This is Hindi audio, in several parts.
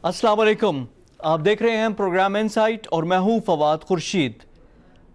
अस्सलाम वालेकुम। आप देख रहे हैं प्रोग्राम इनसाइट और मैं हूं फवाद खुर्शीद।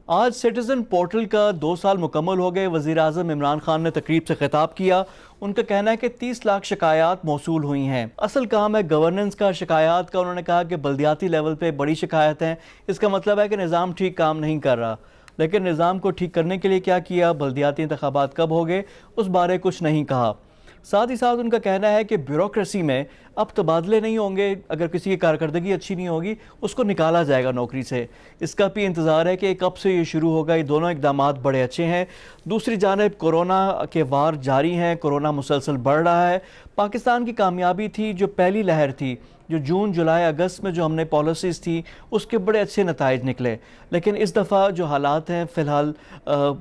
आज सिटीज़न पोर्टल का 2 साल मुकम्मल हो गए। वज़ीर आज़म इमरान खान ने तकरीब से खिताब किया। उनका कहना है कि 30 लाख शिकायत मौसूल हुई हैं। असल काम है गवर्नेंस का, शिकायत का। उन्होंने कहा कि बल्दियाती लेवल पे बड़ी शिकायत हैं। इसका मतलब है कि निज़ाम ठीक काम नहीं कर रहा। लेकिन निज़ाम को ठीक करने के लिए क्या किया, बल्दियाती इंतखाबात कब हो गए, उस बारे कुछ नहीं कहा। साथ ही साथ उनका कहना है कि ब्यूरोक्रेसी में अब तबादले नहीं होंगे। अगर किसी की कारकर्दगी अच्छी नहीं होगी उसको निकाला जाएगा नौकरी से। इसका भी इंतज़ार है कि कब से ये शुरू होगा। ये दोनों इकदाम बड़े अच्छे हैं। दूसरी जानब कोरोना के वार जारी हैं, कोरोना मुसलसल बढ़ रहा है। पाकिस्तान की कामयाबी थी जो पहली लहर थी, जो जून जुलाई अगस्त में जो हमने पॉलिसीज़ थी उसके बड़े अच्छे नताइज निकले। लेकिन इस दफ़ा जो हालात हैं फ़िलहाल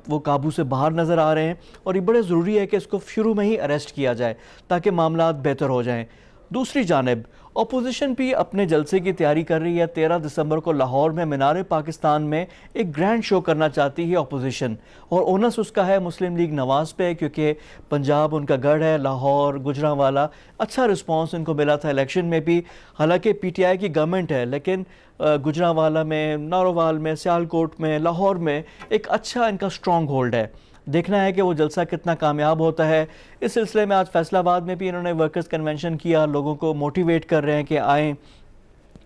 वो काबू से बाहर नज़र आ रहे हैं और ये बड़े ज़रूरी है कि इसको शुरू में ही अरेस्ट किया जाए ताकि मामलात बेहतर हो जाएं। दूसरी जानिब अपोजिशन भी अपने जलसे की तैयारी कर रही है। 13 दिसंबर को लाहौर में मीनार पाकिस्तान में एक ग्रैंड शो करना चाहती है अपोजिशन, और ओनस उसका है मुस्लिम लीग नवाज़ पे, क्योंकि पंजाब उनका गढ़ है। लाहौर, गुजरांवाला, अच्छा रिस्पांस इनको मिला था इलेक्शन में भी। हालांकि पीटीआई की गवर्नमेंट है, लेकिन गुजरांवाला में, नारोवाल में, सियालकोट में, लाहौर में एक अच्छा इनका स्ट्रॉन्ग होल्ड है। देखना है कि वो जलसा कितना कामयाब होता है। इस सिलसिले में आज फैसलाबाद में भी इन्होंने वर्कर्स कन्वेंशन किया, लोगों को मोटिवेट कर रहे हैं कि आएँ।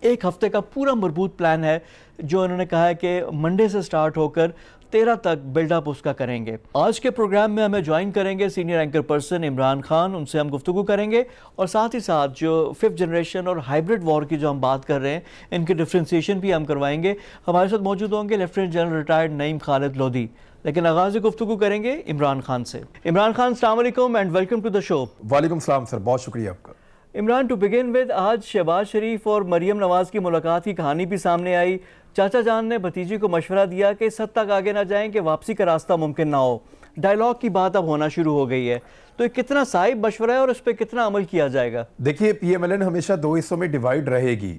एक हफ्ते का पूरा मजबूत प्लान है जो इन्होंने कहा है कि मंडे से स्टार्ट होकर 13 तक बिल्डअप उसका करेंगे। आज के प्रोग्राम में हमें ज्वाइन करेंगे senior anchor person Imran Khan. उनसे हम गुफ्तगू करेंगे और साथ ही साथ जो 5th जनरेशन और हाइब्रिड वॉर की जो हम बात कर रहे हैं इनकी डिफ्रेंसिएशन भी हम करवाएंगे। हमारे साथ मौजूद होंगे lieutenant general retired Naeem Khalid Lodhi. लेकिन आगाज़ गुफ्तगू करेंगे इमरान खान से। इमरान खान, अस्सलाम वालेकुम and welcome to the show. वालेकुम सलाम सर, बहुत शुक्रिया आपका। इमरान, टू बिगिन विद, आज शहबाज शरीफ और मरियम नवाज की मुलाकात की कहानी भी सामने आई। चाचा जान ने भतीजी को मशवरा दिया कि इस हद तक आगे ना जाएं कि वापसी का रास्ता मुमकिन ना हो। डायलॉग की बात अब होना शुरू हो गई है, तो ये कितना साहिब मशवरा है और उस पर कितना अमल किया जाएगा? देखिए, पीएमएलएन हमेशा दो हिस्सों में डिवाइड रहेगी।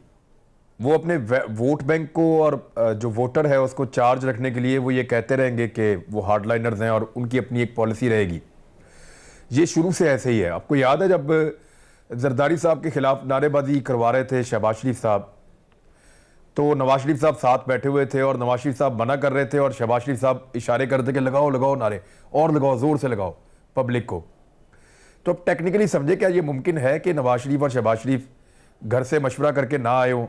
वो अपने वोट बैंक को और जो वोटर है उसको चार्ज रखने के लिए वो ये कहते रहेंगे कि वो हार्डलाइनर्स हैं और उनकी अपनी एक पॉलिसी रहेगी। ये शुरू से ऐसे ही है। आपको याद है जब जरदारी साहब के खिलाफ नारेबाजी करवा रहे थे शहबाज शरीफ साहब, तो नवाज शरीफ साहब साथ बैठे हुए थे और नवाज शरीफ साहब मना कर रहे थे और शहबाज शरीफ साहब इशारे कर रहे थे कि लगाओ लगाओ नारे, और लगाओ, जोर से लगाओ पब्लिक को। तो अब टेक्निकली समझे, क्या ये मुमकिन है कि नवाज शरीफ और शहबाज शरीफ घर से मशवरा करके ना आए हों?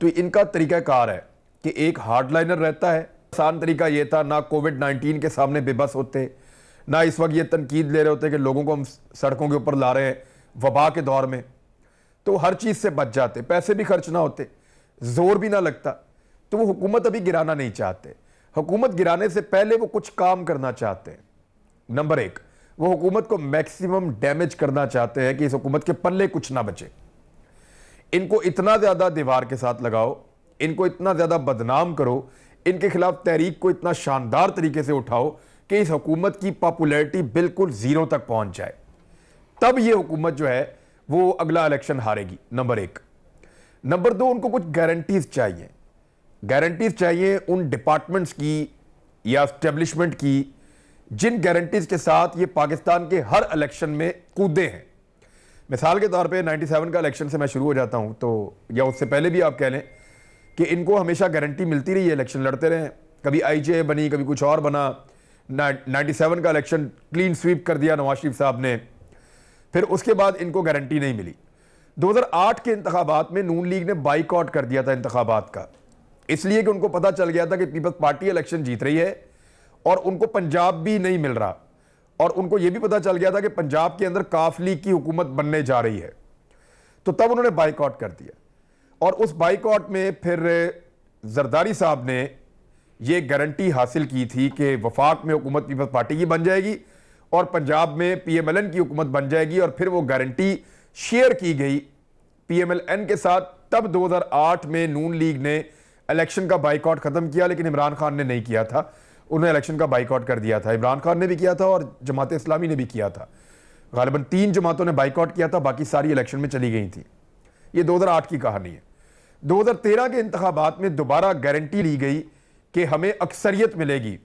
तो इनका तरीकाकार है कि एक हार्डलाइनर रहता है। आसान तरीका ये था, ना कोविड-19 के सामने बेबस होते, ना इस वक्त ये तनकीद ले रहे होते कि लोगों को हम सड़कों के ऊपर ला रहे हैं वबा के दौर में, तो हर चीज़ से बच जाते, पैसे भी खर्च ना होते, जोर भी ना लगता। तो वो हुकूमत अभी गिराना नहीं चाहते। हुकूमत गिराने से पहले वो कुछ काम करना चाहते हैं। नंबर एक, वो हुकूमत को मैक्सिमम डैमेज करना चाहते हैं कि इस हुकूमत के पल्ले कुछ ना बचे। इनको इतना ज्यादा दीवार के साथ लगाओ, इनको इतना ज्यादा बदनाम करो, इनके खिलाफ तहरीक को इतना शानदार तरीके से उठाओ कि इस हुकूमत की पॉपुलैरिटी बिल्कुल जीरो तक पहुंच जाए। तब ये हुकूमत जो है वो अगला इलेक्शन हारेगी। नंबर एक। नंबर दो, उनको कुछ गारंटीज चाहिए। गारंटीज चाहिए उन डिपार्टमेंट्स की या एस्टेब्लिशमेंट की जिन गारंटीज के साथ ये पाकिस्तान के हर इलेक्शन में कूदे हैं। मिसाल के तौर पे 97 का इलेक्शन से मैं शुरू हो जाता हूं, तो या उससे पहले भी आप कह लें कि इनको हमेशा गारंटी मिलती रही है, इलेक्शन लड़ते रहे। कभी आईजे बनी, कभी कुछ और बना। 97 का इलेक्शन क्लीन स्वीप कर दिया नवाज शरीफ साहब ने, फिर उसके बाद इनको गारंटी नहीं मिली। 2008 के इंतखाबात में नून लीग ने बाइकआउट कर दिया था इंतखाबात का, इसलिए कि उनको पता चल गया था कि पीपल्स पार्टी इलेक्शन जीत रही है और उनको पंजाब भी नहीं मिल रहा, और उनको यह भी पता चल गया था कि पंजाब के अंदर काफ लीग की हुकूमत बनने जा रही है। तो तब उन्होंने बाइकआउट कर दिया, और उस बाइकआउट में फिर जरदारी साहब ने यह गारंटी हासिल की थी कि वफाक में हुकूमत पीपल्स पार्टी की बन जाएगी और पंजाब में पीएमएलएन की हुकूमत बन जाएगी, और फिर वो गारंटी शेयर की गई पीएमएलएन के साथ। तब 2008 में नून लीग ने इलेक्शन का बाइकआउट खत्म किया, लेकिन इमरान खान ने नहीं किया था। उन्होंने इलेक्शन का बाइकआउट कर दिया था। इमरान खान ने भी किया था और जमात इस्लामी ने भी किया था। गालिबन 3 जमातों ने बाइकआउट किया था, बाकी सारी इलेक्शन में चली गई थी। ये 2008 की कहानी है। 2013 के इंतखाबात में दोबारा गारंटी ली गई कि हमें अक्सरियत मिलेगी।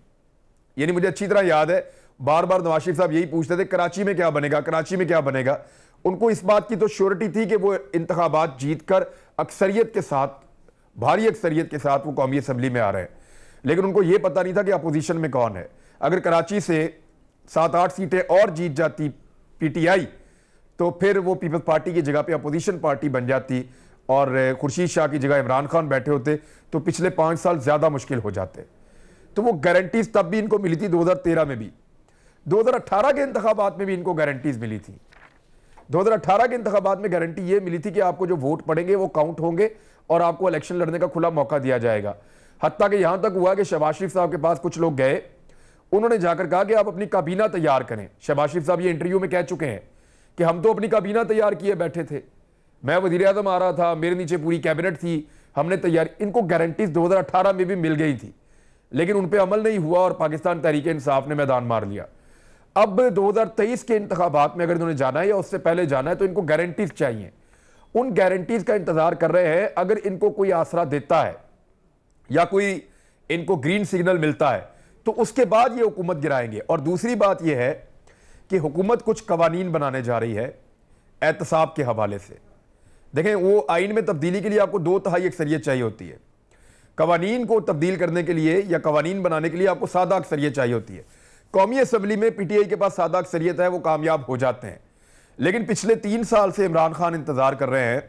यानी मुझे अच्छी तरह याद है, बार बार नवाज शरीफ साहब यही पूछते थे कराची में क्या बनेगा, कराची में क्या बनेगा। उनको इस बात की तो श्योरिटी थी कि वो इंतखाबात जीतकर अक्सरियत के साथ, भारी अक्सरियत के साथ वो कौमी असम्बली में आ रहे हैं, लेकिन उनको यह पता नहीं था कि अपोजिशन में कौन है। अगर कराची से 7-8 सीटें और जीत जाती पीटीआई, तो फिर वो पीपल्स पार्टी की जगह पे अपोजिशन पार्टी बन जाती और खुर्शीद शाह की जगह इमरान खान बैठे होते, तो पिछले 5 साल ज्यादा मुश्किल हो जाते। तो वो गारंटीज तब भी इनको मिली थी, 2013 में भी, 2018 के इंतखाबात में भी इनको गारंटीज मिली थी। 2018 के इंतखाबात में गारंटी ये मिली थी कि आपको जो वोट पड़ेंगे वो काउंट होंगे और आपको इलेक्शन लड़ने का खुला मौका दिया जाएगा। हत्ता कि यहां तक हुआ कि शहबाज शरीफ साहब के पास कुछ लोग गए, उन्होंने जाकर कहा कि आप अपनी काबीना तैयार करें। शहबाज शरीफ साहब ये इंटरव्यू में कह चुके हैं कि हम तो अपनी काबीना तैयार किए बैठे थे, मैं वजीर आजम आ रहा था, मेरे नीचे पूरी कैबिनेट थी, हमने तैयारी। इनको गारंटीज 2018 में भी मिल गई थी, लेकिन उन पर अमल नहीं हुआ और पाकिस्तान तहरीक इंसाफ ने मैदान मार लिया। अब 2023 के इंतखाबात में अगर इन्होंने जाना है या उससे पहले जाना है, तो इनको गारंटीज चाहिए। उन गारंटीज का इंतजार कर रहे हैं। अगर इनको कोई आसरा देता है या कोई इनको ग्रीन सिग्नल मिलता है, तो उसके बाद ये हुकूमत गिराएंगे। और दूसरी बात यह है कि हुकूमत कुछ कवानीन बनाने जा रही है एहतसाब के हवाले से। देखें, वो आइन में तब्दीली के लिए आपको 2/3 अक्सरियत चाहिए होती है। कवानीन को तब्दील करने के लिए या कवानीन बनाने के लिए आपको सादा अक्सरियत चाहिए होती है। कौमी असम्बली में पीटीआई के पास सादा अक्सरियत है, वो कामयाब हो जाते हैं। लेकिन पिछले 3 साल से इमरान खान इंतजार कर रहे हैं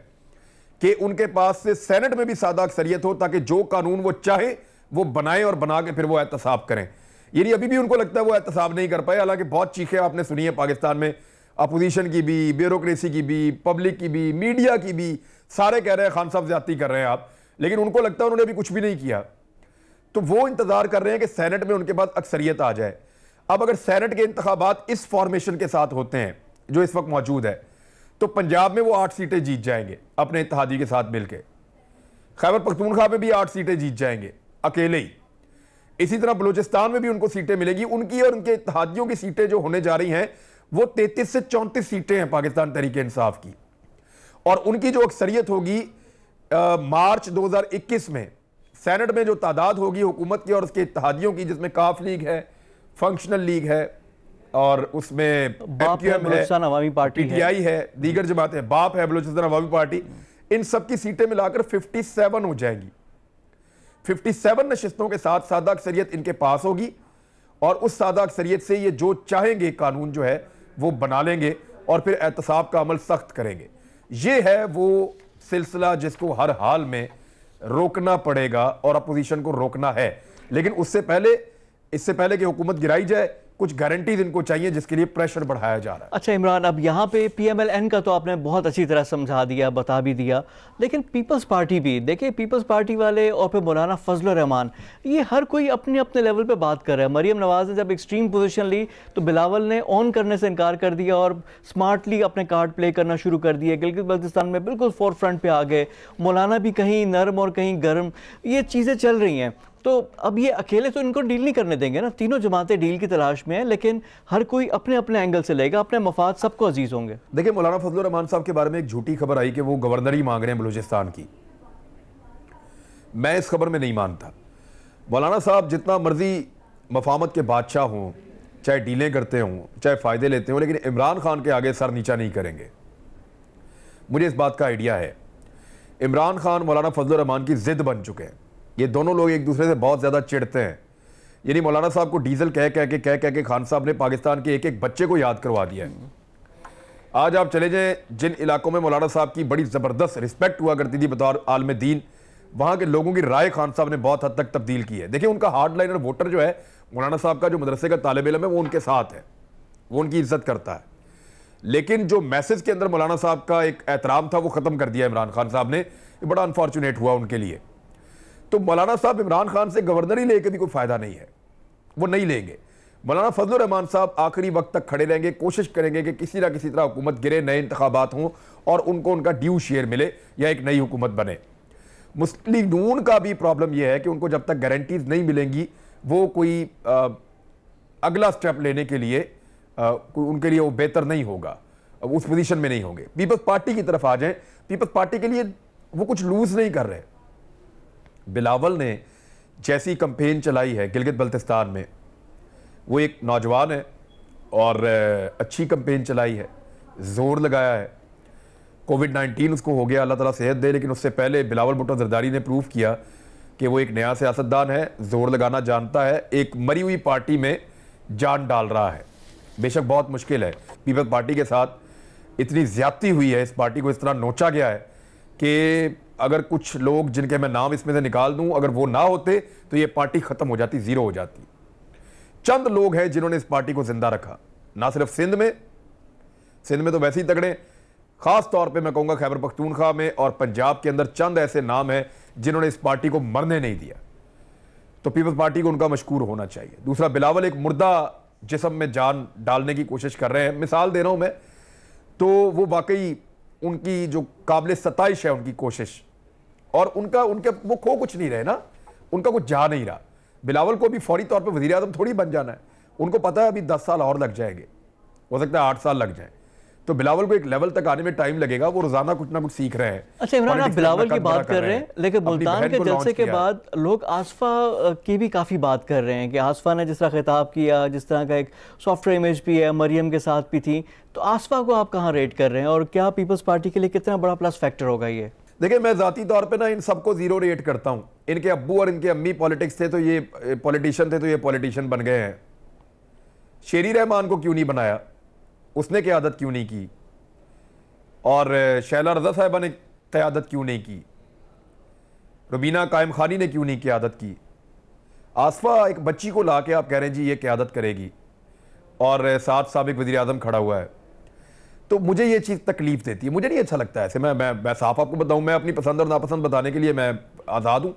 कि उनके पास से सेनेट में भी सादा अक्सरियत हो, ताकि जो कानून वो चाहे वो बनाए और बना के फिर वो एहतसाब करें। यानी अभी भी उनको लगता है वो एहतसाब नहीं कर पाए। हालांकि बहुत चीखें आपने सुनी है पाकिस्तान में, अपोजिशन की भी, ब्यूरोक्रेसी की भी, पब्लिक की भी, मीडिया की भी, सारे कह रहे हैं खान साहब ज्यादती कर रहे हैं आप, लेकिन उनको लगता है उन्होंने अभी कुछ भी नहीं किया। तो वो इंतजार कर रहे हैं कि सेनेट में उनके पास अक्सरियत आ जाए। अब अगर सेनेट के इंतखाबात इस फॉर्मेशन के साथ होते हैं जो इस वक्त मौजूद है, तो पंजाब में वो 8 सीटें जीत जाएंगे अपने इत्तेहादी के साथ मिलकर। खैबर पख्तूनख्वा में भी 8 सीटें जीत जाएंगे अकेले ही। इसी तरह बलूचिस्तान में भी उनको सीटें मिलेगी। उनकी और उनके इत्तेहादियों की सीटें जो होने जा रही हैं, वो 33 से 34 सीटें हैं पाकिस्तान तहरीक इंसाफ की। और उनकी जो अक्सरियत होगी मार्च 2021 में सेनेट में जो तादाद होगी हुकूमत की और उसके इत्तेहादियों की, जिसमें काफ लीग है, फंक्शनल लीग है और उसमें बलूचिस्तान अवामी पार्टी पीटीआई है, दीगर जमातें हैं, बाप है बलूचिस्तान अवामी पार्टी, इन सब की सीटें मिलाकर 57 हो जाएंगी। 57 नशिस्तों के साथ सादा अक्सरियत इनके पास होगी और उस सादा अक्सरियत से ये जो चाहेंगे कानून जो है वो बना लेंगे और फिर एहतसाब का अमल सख्त करेंगे। ये है वो सिलसिला जिसको हर हाल में रोकना पड़ेगा और अपोजिशन को रोकना है। लेकिन इससे पहले कि हुकूमत गिराई जाए, कुछ गारंटीज इनको चाहिए, जिसके लिए प्रेशर बढ़ाया जा रहा है। अच्छा इमरान, अब यहाँ पे पीएमएलएन का तो आपने बहुत अच्छी तरह समझा दिया, बता भी दिया, लेकिन पीपल्स पार्टी भी देखिए, पीपल्स पार्टी वाले और फिर मौलाना फजलुर रहमान, ये हर कोई अपने अपने लेवल पे बात कर रहा है। मरियम नवाज ने जब एक्सट्रीम पोजीशन ली तो बिलावल ने ऑन करने से इनकार कर दिया और स्मार्टली अपने कार्ड प्ले करना शुरू कर दिए। गिलगित बल्तिस्तान में बिल्कुल फोर फ्रंट पे आ गए। मौलाना भी कहीं नरम और कहीं गर्म, ये चीज़ें चल रही हैं। तो अब ये अकेले तो इनको डील नहीं करने देंगे ना, तीनों जमातें डील की तलाश में हैं, लेकिन हर कोई अपने अपने एंगल से लेगा, अपने मफाद सबको अजीज होंगे। देखिए, मौलाना फजलुर रहमान साहब के बारे में एक झूठी खबर आई कि वो गवर्नर ही मांग रहे हैं बलूचिस्तान की। मैं इस खबर में नहीं मानता। मौलाना साहब जितना मर्जी मफामत के बादशाह हों, चाहे डीलें करते हों, चाहे फ़ायदे लेते हों, लेकिन इमरान खान के आगे सर नीचा नहीं करेंगे। मुझे इस बात का आइडिया है। इमरान खान मौलाना फजलुर रहमान की जिद बन चुके हैं। ये दोनों लोग एक दूसरे से बहुत ज़्यादा चिढ़ते हैं। यानी मौलाना साहब को डीजल कह कह के खान साहब ने पाकिस्तान के एक एक बच्चे को याद करवा दिया है। आज आप चले जाएं जिन इलाकों में मौलाना साहब की बड़ी ज़बरदस्त रिस्पेक्ट हुआ करती थी बतौर आलम दीन, वहाँ के लोगों की राय खान साहब ने बहुत हद तक तब्दील की है। देखिए, उनका हार्ड लाइनर वोटर जो है, मौलाना साहब का जो मदरसे का तालिब इल्म है, वो उनके साथ है, वो उनकी इज्जत करता है। लेकिन जो मैसेज के अंदर मौलाना साहब का एक एहतराम था, वो ख़त्म कर दिया इमरान खान साहब ने। ये बड़ा अनफॉर्चुनेट हुआ उनके लिए। तो मौलाना साहब इमरान खान से गवर्नर ही लेके भी कोई फायदा नहीं है, वो नहीं लेंगे। मौलाना फजलुर रहमान साहब आखिरी वक्त तक खड़े रहेंगे, कोशिश करेंगे कि किसी ना किसी तरह हुकूमत गिरे, नए इंतखाबात हों और उनको उनका ड्यू शेयर मिले या एक नई हुकूमत बने। मुस्लिम लीग नून का भी प्रॉब्लम यह है कि उनको जब तक गारंटीज नहीं मिलेंगी, वो कोई अगला स्टेप लेने के लिए उनके लिए वो बेहतर नहीं होगा, उस पोजीशन में नहीं होंगे। पीपल्स पार्टी की तरफ आ जाएं, पीपल्स पार्टी के लिए वो कुछ लूज नहीं कर रहे। बिलावल ने जैसी कंपेन चलाई है गिलगित बल्तिस्तान में, वो एक नौजवान है, और अच्छी कैंपेन चलाई है, जोर लगाया है। कोविड-19 उसको हो गया, अल्लाह ताला सेहत दे, लेकिन उससे पहले बिलावल भुट्टो जरदारी ने प्रूव किया कि वो एक नया सियासतदान है, जोर लगाना जानता है, एक मरी हुई पार्टी में जान डाल रहा है। बेशक बहुत मुश्किल है, पीपल्स पार्टी के साथ इतनी ज्यादती हुई है, इस पार्टी को इस तरह नोचा गया है कि अगर कुछ लोग जिनके मैं नाम इसमें से निकाल दूं, अगर वो ना होते तो ये पार्टी खत्म हो जाती, जीरो हो जाती। चंद लोग हैं जिन्होंने इस पार्टी को जिंदा रखा, ना सिर्फ सिंध में तो वैसे ही तगड़े, खास तौर पे मैं कहूंगा खैबर पख्तूनख्वा में और पंजाब के अंदर चंद ऐसे नाम हैं जिन्होंने इस पार्टी को मरने नहीं दिया। तो पीपल्स पार्टी को उनका मशकूर होना चाहिए। दूसरा, बिलावल एक मुर्दा जिस्म में जान डालने की कोशिश कर रहे हैं, मिसाल दे रहा हूं मैं, तो वो वाकई उनकी जो काबिल सताइश है उनकी कोशिश, और उनके वो खो कुछ नहीं रहे ना, उनका कुछ जा नहीं रहा। बिलावल को भी फौरी तौर पे वज़ीर आज़म थोड़ी बन जाना है, उनको पता है अभी 10 साल और लग जाएंगे, हो सकता है 8 साल लग जाए। तो बिलावल को एक लेवल तक आने में टाइम लगेगा, वो रोजाना कुछ ना कुछ सीख रहे हैं। अच्छा इमरान, आप बिलावल की बात कर रहे हैं, लेकिन मुल्तान के जलसे के बाद लोग आसफा की भी काफ़ी बात कर रहे हैं कि आसफा ने जिस तरह खिताब किया, जिस तरह का एक सॉफ्टवेयर इमेज भी है, मरियम के साथ भी थी, तो आसफा को आप कहाँ रेट कर रहे हैं और क्या पीपल्स पार्टी के लिए कितना बड़ा प्लस फैक्टर होगा ये? देखिए, मैं जाती तौर पे ना इन सबको जीरो रेट करता हूं। इनके अब्बू और इनके अम्मी पॉलिटिक्स थे तो ये पॉलिटिशियन थे, तो ये पॉलिटिशियन बन गए हैं। शेरी रहमान को क्यों नहीं बनाया, उसने क़यादत क्यों नहीं की, और शैला रज़ा साहिबा ने क़यादत क्यों नहीं की, रुबीना कायम खानी ने क्यों नहीं क़यादत की। आसफा एक बच्ची को ला के आप कह रहे हैं जी ये क़यादत करेगी, और साथ साबिक वज़ीर आज़म खड़ा हुआ है, तो मुझे ये चीज़ तकलीफ देती है, मुझे नहीं अच्छा लगता है ऐसे। मैं साफ आपको बताऊं, मैं अपनी पसंद और नापसंद बताने के लिए मैं आज़ाद हूं।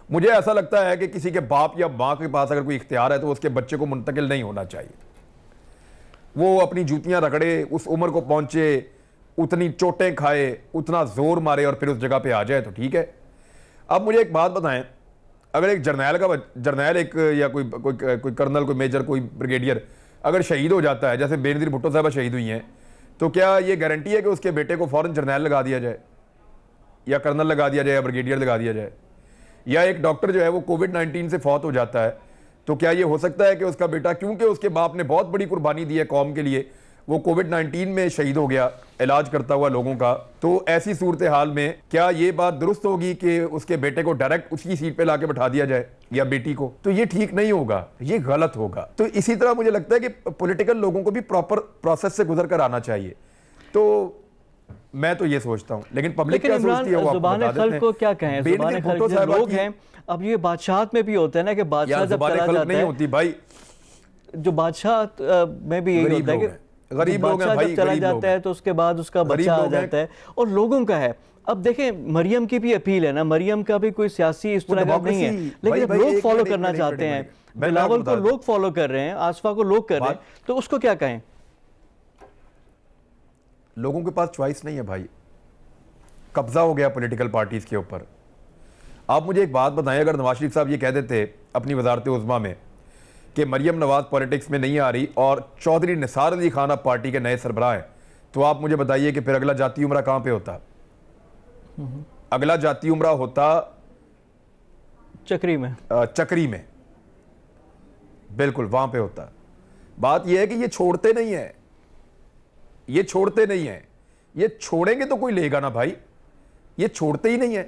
मुझे ऐसा लगता है कि किसी के बाप या माँ के पास अगर कोई इख्तियार है तो उसके बच्चे को मुंतकिल नहीं होना चाहिए। वो अपनी जूतियां रगड़े, उस उम्र को पहुंचे, उतनी चोटें खाए, उतना जोर मारे और फिर उस जगह पे आ जाए तो ठीक है। अब मुझे एक बात बताएं, अगर एक जर्नैल एक या कोई कर्नल, कोई मेजर, कोई ब्रिगेडियर अगर शहीद हो जाता है, जैसे बेनज़ीर भुट्टो साहबा शहीद हुई हैं, तो क्या ये गारंटी है कि उसके बेटे को फौरन जर्नैल लगा दिया जाए या कर्नल लगा दिया जाए या ब्रिगेडियर लगा दिया जाए? या एक डॉक्टर जो है वो कोविड-19 से फौत हो जाता है, तो क्या ये हो सकता है कि उसका बेटा, क्योंकि उसके बाप ने बहुत बड़ी कुर्बानी दी है कौम के लिए, वो कोविड-19 में शहीद हो गया इलाज करता हुआ लोगों का, तो ऐसी सूरत हाल में क्या ये बात दुरुस्त होगी कि उसके बेटे को डायरेक्ट उसकी सीट पे लाके बैठा दिया जाए या बेटी को? तो ये ठीक नहीं होगा, ये गलत होगा। तो इसी तरह मुझे लगता है कि पॉलिटिकल लोगों को भी प्रॉपर प्रोसेस से गुजर कर आना चाहिए। तो मैं तो ये सोचता हूँ, लेकिन पब्लिक क्या सोचती है वो आपको बता देते हैं। को क्या कहें, ज़ुबान खल्क जो लोग हैं, अब ये बादशाहत में भी होता है ना कि बादशाह जब चला जाता है, नहीं होती भाई, जो बादशाह में भी यही होता है कि गरीब लोग हैं भाई, चला जाता है तो उसके बाद उसका बच्चा आ जाता है, और लोगों का है। अब देखें, मरियम की भी अपील है ना, मरियम का भी कोई सियासी इस तरह का नहीं है, लेकिन अब लोग फॉलो करना चाहते हैं, बिलावल को लोग फॉलो कर रहे हैं, आसफा को लोग कर रहे हैं, तो उसको क्या कहें? लोगों के पास चॉइस नहीं है भाई, कब्जा हो गया पॉलिटिकल पार्टीज के ऊपर। आप मुझे एक बात बताएं, अगर नवाज शरीफ साहब ये कह देते अपनी वजारत उज़्मा में कि मरियम नवाज पॉलिटिक्स में नहीं आ रही और चौधरी निसार अली खान अब पार्टी के नए सरबराह हैं, तो आप मुझे बताइए कि फिर अगला जाती उमरा कहां पे होता? अगला जाती उमरा होता चक्री में, बिल्कुल वहां पे होता। बात यह है कि ये छोड़ते नहीं है, ये छोड़ेंगे तो कोई लेगा ना भाई, ये छोड़ते ही नहीं है,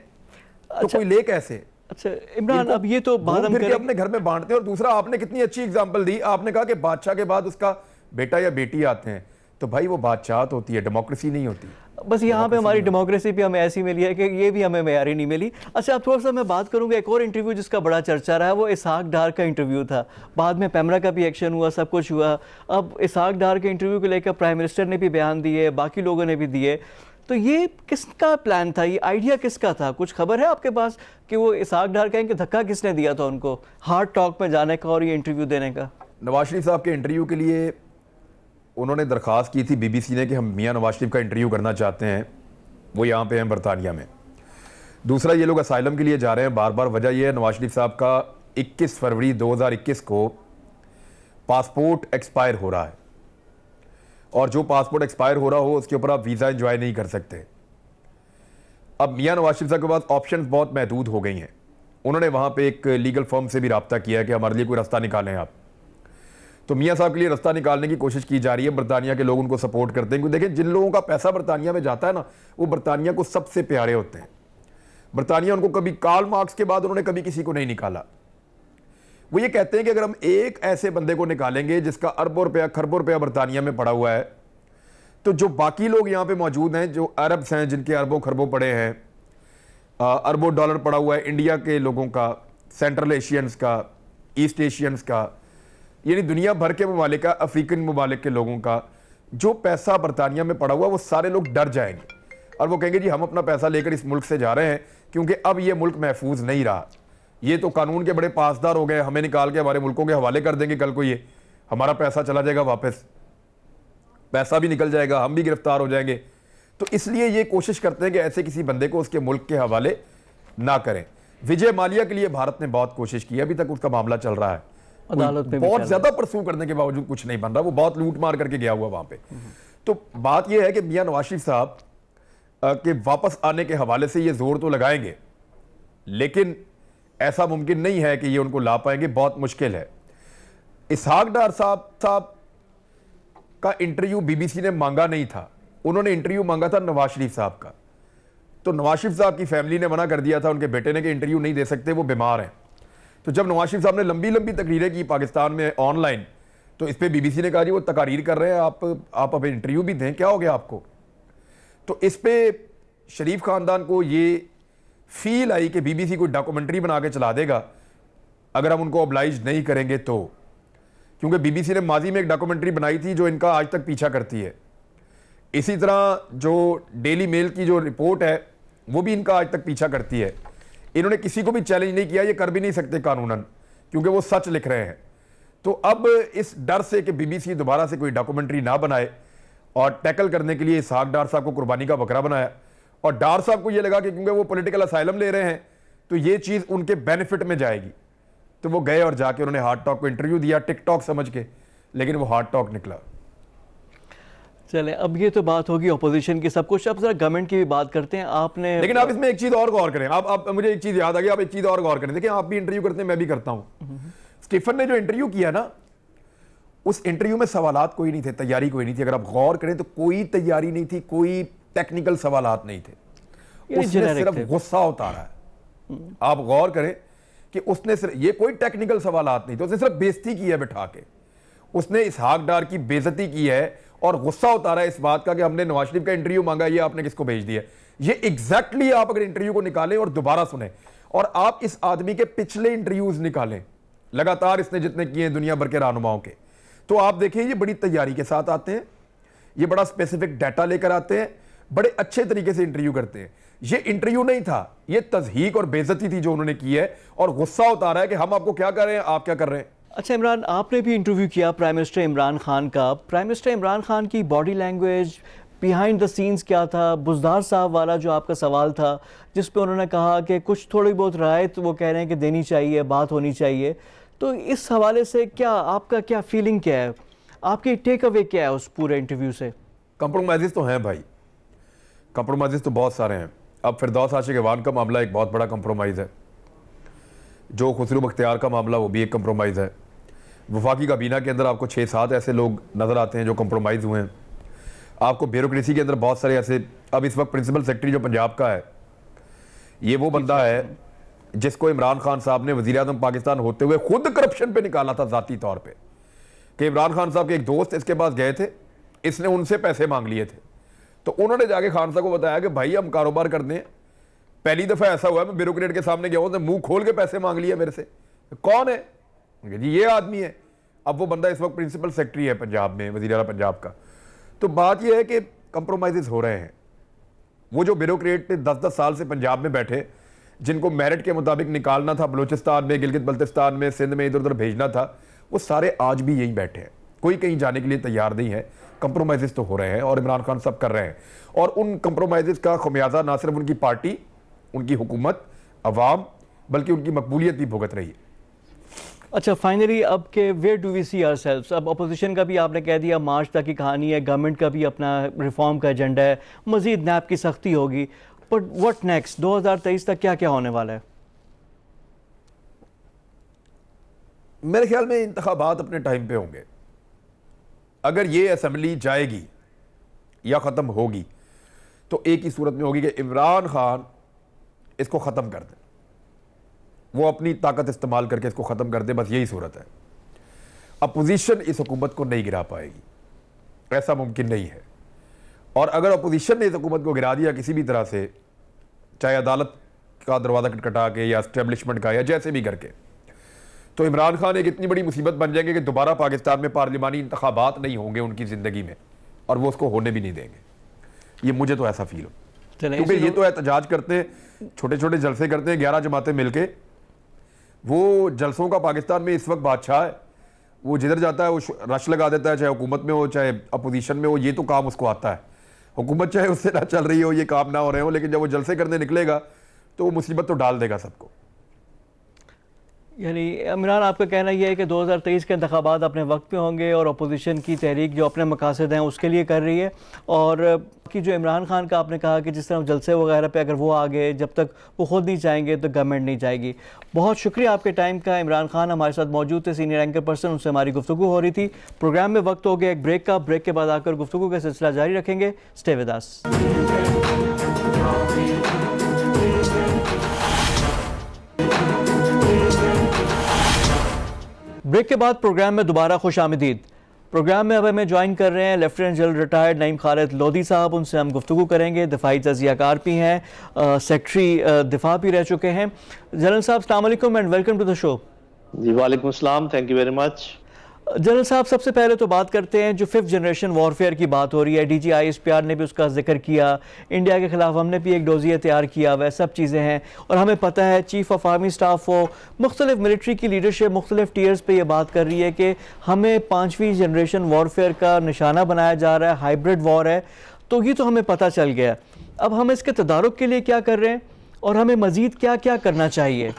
तो कोई ले कैसे? अच्छा इमरान, अब ये तो बात हम अपने घर में बांटते हैं। और दूसरा, आपने कितनी अच्छी एग्जांपल दी, आपने कहा कि बादशाह के बाद उसका बेटा या बेटी आते हैं, तो भाई वो बादशाहत होती है, डेमोक्रेसी नहीं होती। बस यहाँ पे हमारी डेमोक्रेसी भी हमें ऐसी मिली है कि ये भी हमें मेयारी नहीं मिली। अच्छा, अब थोड़ा सा मैं बात करूँगा, एक और इंटरव्यू जिसका बड़ा चर्चा रहा है वो इसहाक डार का इंटरव्यू था, बाद में पैमरा का भी एक्शन हुआ, सब कुछ हुआ। अब इसहाक डार के इंटरव्यू को लेकर प्राइम मिनिस्टर ने भी बयान दिए, बाकी लोगों ने भी दिए, तो ये किसका प्लान था, ये आइडिया किसका था? कुछ खबर है आपके पास कि वो इसहाक डार कहें कि धक्का किसने दिया था उनको हार्ड टॉक में जाने का और ये इंटरव्यू देने का? नवाज शरीफ साहब के इंटरव्यू के लिए उन्होंने दरख्वास्त की थी बीबीसी ने कि हम मियां नवाज शरीफ का इंटरव्यू करना चाहते हैं, वो यहाँ पे हैं बरतानिया में। दूसरा, ये लोग असाइलम के लिए जा रहे हैं बार बार। वजह यह है, नवाज शरीफ साहब का 21 फरवरी 2021 को पासपोर्ट एक्सपायर हो रहा है, और जो पासपोर्ट एक्सपायर हो रहा हो उसके ऊपर आप वीज़ा एंजॉय नहीं कर सकते। अब मियां नवाज शरीफ साहब के पास ऑप्शंस बहुत महदूद हो गई हैं। उन्होंने वहाँ पे एक लीगल फर्म से भी रब्ता किया है कि हमारे लिए कोई रास्ता निकालें आप। तो मियाँ साहब के लिए रास्ता निकालने की कोशिश की जा रही है। बरतानिया के लोग उनको सपोर्ट करते हैं, क्योंकि देखें जिन लोगों का पैसा बरतानिया में जाता है ना, वो बरतानिया को सबसे प्यारे होते हैं। बरतानिया उनको कभी कार्ल मार्क्स के बाद उन्होंने कभी किसी को नहीं निकाला। वो ये कहते हैं कि अगर हम एक ऐसे बंदे को निकालेंगे जिसका अरबों रुपया खरबों रुपया बरतानिया में पड़ा हुआ है, तो जो बाकी लोग यहाँ पे मौजूद हैं, जो अरब्स हैं जिनके अरबों खरबों पड़े हैं, अरबों डॉलर पड़ा हुआ है इंडिया के लोगों का, सेंट्रल एशियंस का, ईस्ट एशियंस का, यानी दुनिया भर के ममालिक का, अफ्रीकन ममालिक के लोगों का जो पैसा बरतानिया में पड़ा हुआ, वो सारे लोग डर जाएंगे और वो कहेंगे जी हम अपना पैसा लेकर इस मुल्क से जा रहे हैं, क्योंकि अब ये मुल्क महफूज नहीं रहा। ये तो कानून के बड़े पासदार हो गए, हमें निकाल के हमारे मुल्कों के हवाले कर देंगे, कल को ये हमारा पैसा चला जाएगा, वापस पैसा भी निकल जाएगा, हम भी गिरफ्तार हो जाएंगे। तो इसलिए ये कोशिश करते हैं कि ऐसे किसी बंदे को उसके मुल्क के हवाले ना करें। विजय माल्या के लिए भारत ने बहुत कोशिश की, अभी तक उसका मामला चल रहा है, अदालत में बहुत ज्यादा परसू करने के बावजूद कुछ नहीं बन रहा। वो बहुत लूट मार करके गया हुआ वहां पे। तो बात यह है कि मियां नवाज शरीफ साहब के वापस आने के हवाले से ये जोर तो लगाएंगे, लेकिन ऐसा मुमकिन नहीं है कि ये उनको ला पाएंगे, बहुत मुश्किल है। इसहाक डार साहब का इंटरव्यू बीबीसी ने मांगा नहीं था, उन्होंने इंटरव्यू मांगा था नवाज शरीफ साहब का। तो नवाज शरीफ साहब की फैमिली ने मना कर दिया था, उनके बेटे ने कि इंटरव्यू नहीं दे सकते, वो बीमार हैं। तो जब नवाज शरीफ साहब ने लंबी लंबी तकरीरें की पाकिस्तान में ऑनलाइन, तो इस पर बीबीसी ने कहा जी वो तकारीर कर रहे हैं, आप अब इंटरव्यू भी दें, क्या हो गया आपको। तो इस पे शरीफ खानदान को ये फील आई कि बीबीसी कोई डॉक्यूमेंट्री बना के चला देगा अगर हम उनको ऑब्लाइज नहीं करेंगे तो, क्योंकि बीबीसी ने माजी में एक डॉक्यूमेंट्री बनाई थी जो इनका आज तक पीछा करती है। इसी तरह जो डेली मेल की जो रिपोर्ट है वो भी इनका आज तक पीछा करती है। इन्होंने किसी को भी चैलेंज नहीं किया, ये कर भी नहीं सकते कानूनन, क्योंकि वो सच लिख रहे हैं। तो अब इस डर से कि बीबीसी दोबारा से कोई डॉक्यूमेंट्री ना बनाए, और टैकल करने के लिए इसहाक डार साहब को कुर्बानी का बकरा बनाया। और डार साहब को ये लगा कि क्योंकि वो पॉलिटिकल असाइलम ले रहे हैं तो ये चीज़ उनके बेनिफिट में जाएगी, तो वो गए और जाके उन्होंने हार्ड टॉक को इंटरव्यू दिया टिकटॉक समझ के, लेकिन वो हार्ड टॉक निकला। चले, अब ये तो बात होगी अपोजिशन की सब कुछ, अब जरा गवर्नमेंट की भी बात करते हैं। आपने लेकिन आप इसमें एक चीज और गौर करें, आप मुझे एक चीज याद आ गई, आप एक चीज और गौर करें। देखिए आप भी इंटरव्यू करते हैं, मैं भी करता हूं। स्टीफन ने जो इंटरव्यू किया ना, उस इंटरव्यू में सवालात कोई नहीं थे, तैयारी कोई नहीं थी। अगर आप गौर करें तो कोई तैयारी नहीं थी, कोई टेक्निकल सवालात नहीं थे, उसने सिर्फ गुस्सा उतारा है। आप गौर करें कि उसने सिर्फ, ये कोई टेक्निकल सवालात नहीं थे, उसने सिर्फ बेइज्जती की है बिठा के। उसने इसहाक डार की बेइज्जती की है और गुस्सा उतारा है इस बात का कि हमने नवाज शरीफ का इंटरव्यू मांगा, ये आपने किसको भेज दिया। ये एग्जैक्टली आप अगर इंटरव्यू को निकालें और दोबारा सुने, और आप इस आदमी के पिछले इंटरव्यूज निकालें लगातार इसने जितने किए हैं दुनिया भर के रहनुमाओं के, तो आप देखिए ये बड़ी तैयारी के साथ आते हैं, ये बड़ा स्पेसिफिक डाटा लेकर आते हैं, बड़े अच्छे तरीके से इंटरव्यू करते हैं। ये इंटरव्यू नहीं था, ये तज़हीक और बेइज्जती थी जो उन्होंने की है, और गुस्सा उतारा है कि हम आपको क्या कर रहे हैं, आप क्या कर रहे हैं। अच्छा इमरान, आपने भी इंटरव्यू किया प्राइम मिनिस्टर इमरान खान का। प्राइम मिनिस्टर इमरान खान की body language, behind the scenes क्या था? बुज़दार साहब वाला जो आपका सवाल था जिस पे उन्होंने कहा कि कुछ थोड़ी बहुत राय तो वो कह रहे हैं कि देनी चाहिए, बात होनी चाहिए, तो इस हवाले से क्या आपका क्या फीलिंग क्या है, आपकी टेक अवे क्या है उस पूरे इंटरव्यू से? कंप्रोमाइज़ तो हैं भाई, कंप्रोमाइज़ तो बहुत सारे हैं। अब फिरदौस आशिक ईवान का मामला एक बहुत बड़ा कंप्रोमाइज़ है, जो खुसरू बख्तियार का मामला वो भी एक कंप्रोमाइज़ है। वफाकी काबीना के अंदर आपको 6-7 ऐसे लोग नज़र आते हैं जो कंप्रोमाइज़ हुए हैं। आपको ब्यूरोक्रेसी के अंदर बहुत सारे ऐसे, अब इस वक्त प्रिंसिपल सेक्रेटरी जो पंजाब का है, ये वो बंदा है जिसको इमरान खान साहब ने वज़ीर आज़म पाकिस्तान होते हुए खुद करप्शन पे निकाला था ज़ाती तौर पे, कि इमरान खान साहब के एक दोस्त इसके पास गए थे, इसने उनसे पैसे मांग लिए थे, तो उन्होंने जाके खान साहब को बताया कि भाई हम कारोबार करते हैं, पहली दफ़ा ऐसा हुआ है मैं ब्यूरोक्रेट के सामने गया हूँ, उसने मुंह खोल के पैसे मांग लिए मेरे से। कौन है? जी ये आदमी है। अब वो बंदा इस वक्त प्रिंसिपल सेक्रेटरी है पंजाब में, वज़ीर आला पंजाब का। तो बात यह है कि कंप्रोमाइज़ हो रहे हैं। वो जो ब्यूरोक्रेट 10-10 साल से पंजाब में बैठे, जिनको मेरिट के मुताबिक निकालना था बलूचिस्तान में, गिलगित बल्तिस्तान में, सिंध में, इधर उधर भेजना था, वो सारे आज भी यहीं बैठे हैं, कोई कहीं जाने के लिए तैयार नहीं है। कंप्रोमाइज़ तो हो रहे हैं और इमरान खान सब कर रहे हैं, और उन कंप्रोमाइज़ का खमियाजा ना सिर्फ उनकी पार्टी, उनकी हुकूमत, अवाम, बल्कि उनकी मकबूलियत भी भुगत रही है। अच्छा फाइनली अब के where do we see ourselves? अब अपोजिशन का भी आपने कह दिया मार्च तक की कहानी है, गवर्नमेंट का भी अपना रिफॉर्म का एजेंडा है, मजीद नैब की सख्ती होगी, बट व्हाट नेक्स्ट? 2023 तक क्या क्या होने वाला है? मेरे ख्याल में इंतखाबात अपने टाइम पे होंगे। अगर ये असेंबली जाएगी या ख़त्म होगी तो एक ही सूरत में होगी कि इमरान खान इसको ख़त्म कर दे, वो अपनी ताकत इस्तेमाल करके इसको ख़त्म कर दे, बस यही सूरत है। अपोजिशन इस हुकूमत को नहीं गिरा पाएगी, ऐसा मुमकिन नहीं है। और अगर अपोजिशन ने इस हुकूमत को गिरा दिया किसी भी तरह से, चाहे अदालत का दरवाज़ा खटखटा के या एस्टेब्लिशमेंट का या जैसे भी करके, तो इमरान खान एक इतनी बड़ी मुसीबत बन जाएंगे कि दोबारा पाकिस्तान में पार्लिमानी इंतखाबात नहीं होंगे उनकी ज़िंदगी में, और वो उसको होने भी नहीं देंगे। ये मुझे तो ऐसा फील हो, क्योंकि ये तो एहतजाज करते हैं, छोटे छोटे जलसे करते हैं 11 जमातें मिलके। वो जलसों का पाकिस्तान में इस वक्त बादशाह है, वो जिधर जाता है वो रश लगा देता है, चाहे हुकूमत में हो चाहे अपोजिशन में हो, ये तो काम उसको आता है। हुकूमत चाहे उससे ना चल रही हो, ये काम ना हो रहे हो, लेकिन जब वो जलसे करने निकलेगा तो वो मुसीबत तो डाल देगा सबको। यानी इमरान, आपका कहना यह है कि 2023 के इंतखाबात अपने वक्त पे होंगे और अपोजिशन की तहरीक जो अपने मकासद हैं उसके लिए कर रही है, और कि जो इमरान खान का आपने कहा कि जिस तरह जलसे वगैरह पे अगर वो आ गए, जब तक वो खुद नहीं चाहेंगे तो गवर्नमेंट नहीं जाएगी। बहुत शुक्रिया आपके टाइम का। इमरान खान हमारे साथ मौजूद थे, सीनियर एंकर पर्सन, उनसे हमारी गुफ्तगू हो रही थी। प्रोग्राम में वक्त हो गया एक ब्रेक का, ब्रेक के बाद आकर गुफ्तगू का सिलसिला जारी रखेंगे। Stay with us. ब्रेक के बाद प्रोग्राम में दोबारा खुश आमदीद। प्रोग्राम में अब हमें ज्वाइन कर रहे हैं lieutenant general retired Naeem Khalid Lodhi साहब, उनसे हम गुफ्तगू करेंगे। दिफाई तज़ियाकार भी हैं, सेक्रेटरी दिफा भी रह चुके हैं। जनरल साहब अस्सलाम वालेकुम and welcome to the show. जी वालेकुम सलाम, thank you very much. General साहब, सबसे पहले तो बात करते हैं जो 5th जनरेशन वॉरफेयर की बात हो रही है, DG ISPR ने भी उसका जिक्र किया, इंडिया के ख़िलाफ़ हमने भी एक डोजिया तैयार किया, वह सब चीज़ें हैं। और हमें पता है चीफ़ ऑफ आर्मी स्टाफ हो, मुख्तलिफ मिलिट्री की लीडरशिप मुख्तलिफ टीयर्स पे ये बात कर रही है कि हमें 5वीं जनरेशन वॉरफेयर का निशाना बनाया जा रहा है, हाइब्रिड वॉर है। तो ये तो हमें पता चल गया, अब हम इसके तदारुक के लिए क्या कर रहे हैं और हमें मज़ीद क्या क्या करना चाहिए?